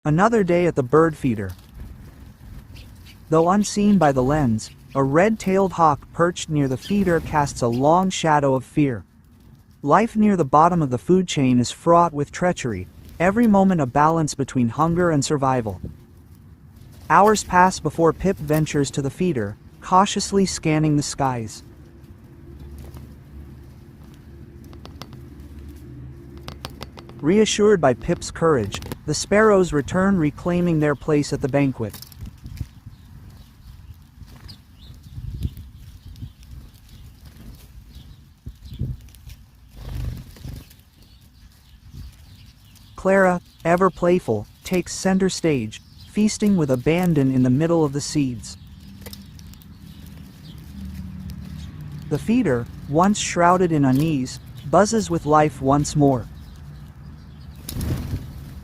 Another day at the bird feeder. Though unseen by the lens, a red-tailed hawk perched near the feeder casts a long shadow of fear. Life near the bottom of the food chain is fraught with treachery, every moment a balance between hunger and survival. Hours pass before Pip ventures to the feeder, cautiously scanning the skies. Reassured by Pip's courage, the sparrows return, reclaiming their place at the banquet. Clara, ever playful, takes center stage, feasting with abandon in the middle of the seeds. The feeder, once shrouded in unease, buzzes with life once more.